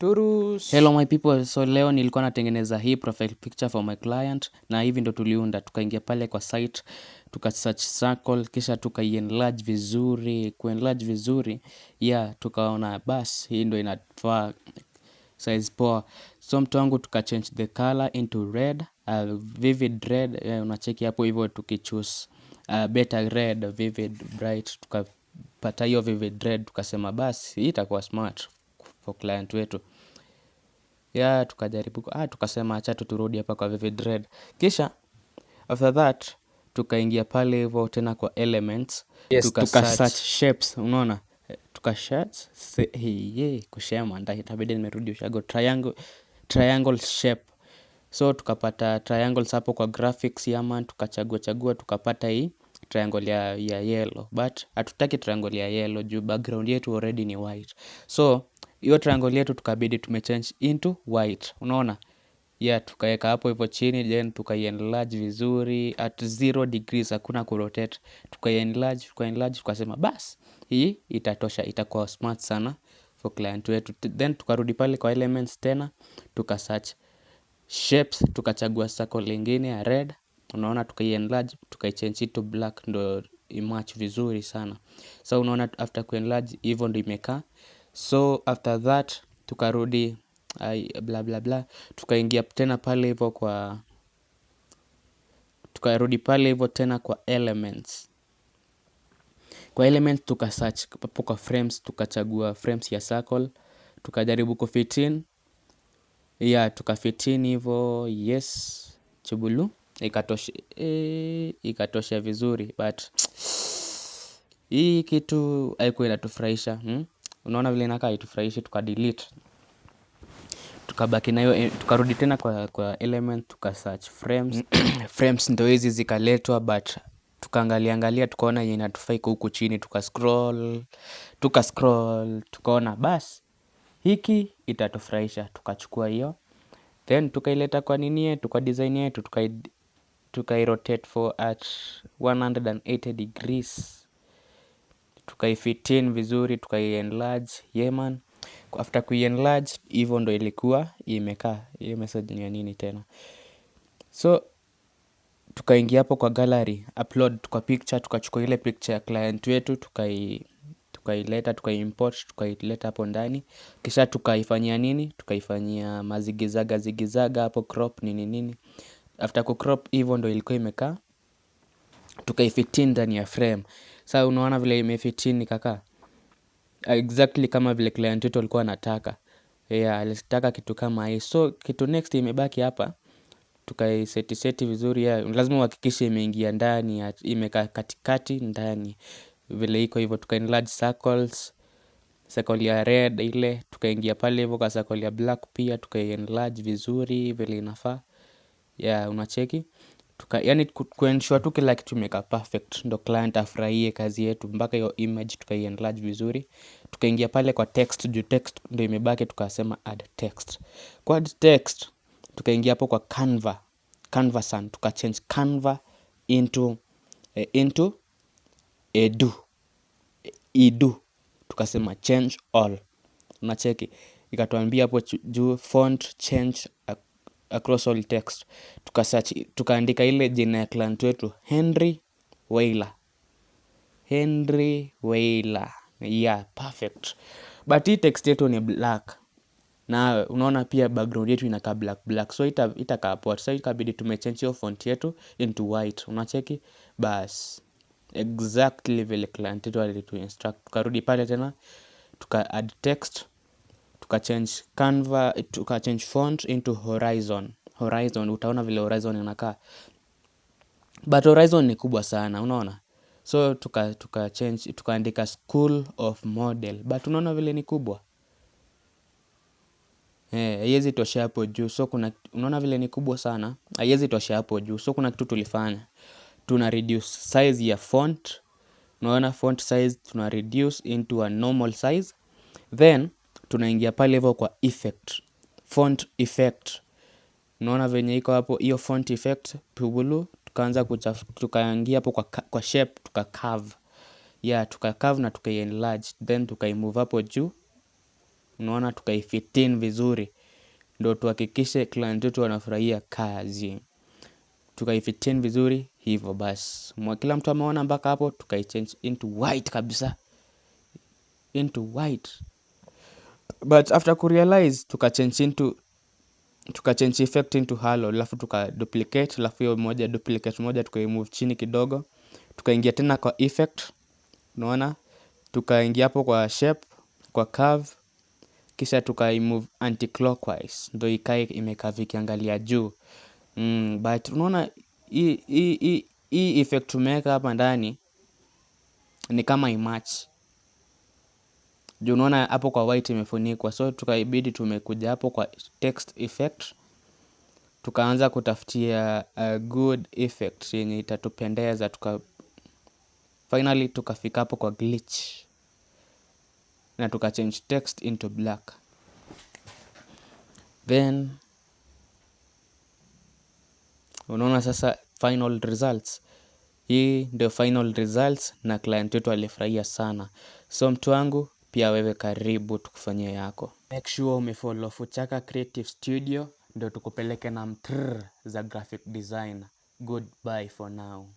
Hello my people, so leo nilikuwa natengeneza hii profile picture for my client na hivi ndo tuliunda. Tukaingia pale kwa site, tuka search circle, kisha tuka-enlarge vizuri, ku-enlarge vizuri, tukaona bas, hii ndo inafaa size poa. So mtu wangu tuka-change the color into red, vivid red, unacheki hapo hivyo tuki-choose better red, vivid bright, tukapata hiyo vivid red, tukasema bas, hii itakuwa smart for client wetu. Tukajaribu, tukasema acha turudi hapa kwa vivid red. Kisha, after that, tukaingia pale hivyo tena kwa elements. Yes, Tuka search shapes, unaona? Tuka search, kushema, itabidi nimerudi ushago, triangle shape. So, tukapata triangles hapo kwa graphics yaman, tukachagua, tukapata hii triangle ya yellow. But, hatutaki triangle ya yellow, juu background yetu already ni white. So, hiyo triangle yetu tukabidi tumechange into white. Unaona? Tukaeka hapo hivyo chini, then tukai-enlarge vizuri at 0 degrees, hakuna kurotate. Tukai-enlarge, tukasema bas, hii itatosha, itakuwa smart sana for client wetu. Then tukarudi pale kwa elements tena, tuka search shapes, tukachagua circle lingine ya red. Unaona, tukai-enlarge, tukai-change to black, ndo imatch vizuri sana. So unaona after ku-enlarge, hivyo ndo imekaa. So after that tukarudi bla bla bla, tukaingia tena pale hivyo kwa, tukarudi pale hivyo tena kwa elements. Kwa elements tuka search hapo kwa frames, tukachagua frames ya circle, tukajaribu kufit in, tukafit in hivyo, yes, chubulu ikatosha vizuri, but hii kitu haikuwa inatufurahisha. Unaona vile inakaa haitufurahishi, tukadelete. Tukabaki nayo, tukarudi tena kwa element, tuka search frames. Frames ndo hizi zikaletwa, but tukaangalia, tukaona yenye inatufaa iko huku chini, tukascroll, tukaona bas, hiki itatufurahisha, tukachukua hiyo. Then tukaileta kwa nini yetu, kwa design yetu, tukai-rotate for at 180 degrees. Tukai-fit in vizuri, tukai-enlarge, man. After ku-enlarge, hivyo ndo ilikuwa imekaa. Hiyo message ni ya nini tena? So, tukaingia hapo kwa gallery, upload, tuka picture, tukachukua ile picture ya client wetu, tukaileta, tukai-import, tukaileta hapo ndani. Kisha tukaifanyia nini? Tukaifanyia zigizaga hapo, crop nini. After ku-crop, hivyo ndo ilikuwa imekaa. Tukai-fit in ndani ya frame. Sasa unaona vile imefit in ikakaa exactly kama vile client wetu alikuwa anataka. Alitaka kitu kama hii. So kitu next imebaki hapa, tukai-seti vizuri. Lazima uhakikishe imeingia ndani, imekaa katikati ndani vile iko hivyo. Tuka-enlarge circles, circle ya red ile, tukaingia pale hivyo kwa circle ya black pia, tukai-enlarge vizuri vile inafaa. Unacheki. Yani ku-ensure tu kila kitu imekaa perfect, ndo client afurahie kazi yetu. Mpaka hiyo image tukai-enlarge vizuri. Tukaingia pale kwa text, juu text ndo imebaki, tukasema add text. Kwa add text, tukaingia hapo kwa Canvasan, tuka-change Canva into edu. Tukasema change all. Unacheki. Ikatuambia hapo juu font change across all text. Tuka-search, tukaandika ile jina ya client wetu, Henry Wailer. Perfect. But hii text yetu ni black. Na unaona pia background yetu inakaa black. So itakaa poa. So ikabidi tumechange hiyo font yetu into white. Unacheki? Bas. Exactly vile client yetu alitu-instruct. Tukarudi pale tena, tuka-add text, tuka-change Canva, tuka-change font into Horizon. Utaona vile Horizon inakaa. But Horizon ni kubwa sana, unaona? So tuka-change, tukaandika School of Model. But unaona vile ni kubwa? Haiwezi toshea hapo juu. So unaona vile ni kubwa sana, haiwezi toshea hapo juu. So kuna kitu tulifanya, tuna reduce size ya font. Unaona font size tuna reduce into a normal size. Then tunaingia pale hivyo kwa effect, font effect. Unaona venye iko hapo hiyo font effect, pubulu. Tukaanza tukaingia hapo kwa shape, tuka-curve. Tuka-curve na tuka-enlarge. Then tukai-move hapo juu. unaona, tukaifit in vizuri, ndio tuhakikishe client wetu wanafurahia kazi. Tukaifit in vizuri hivyo basi, kila mtu ameona mpaka hapo. Tukaichange into white kabisa, into white. But after kurealize, tukachange effect into halo, alafu tukaduplicate, alafu hiyo moja duplicate moja tukaimove chini kidogo, tukaingia tena kwa effect, unaona, tukaingia hapo kwa shape, kwa curve, kisha tukaimove anti-clockwise ndio ikae imekaa ikiangalia juu. But unaona hii effect tumeweka hapa ndani ni kama imatch juu, unaona hapo kwa white imefunikwa, so tukaibidi tumekuja hapo kwa text effect, tukaanza kutafutia a good effect yenye itatupendeza, finally tukafika hapo kwa glitch na tukachange text into black. Then unaona sasa final results. Hii ndio final results na client wetu alifurahia sana. So mtu wangu, pia wewe karibu tukufanyia yako. Make sure umefollow Fuchaka Creative Studio ndio tukupeleke na mtrrr za graphic design. Goodbye for now.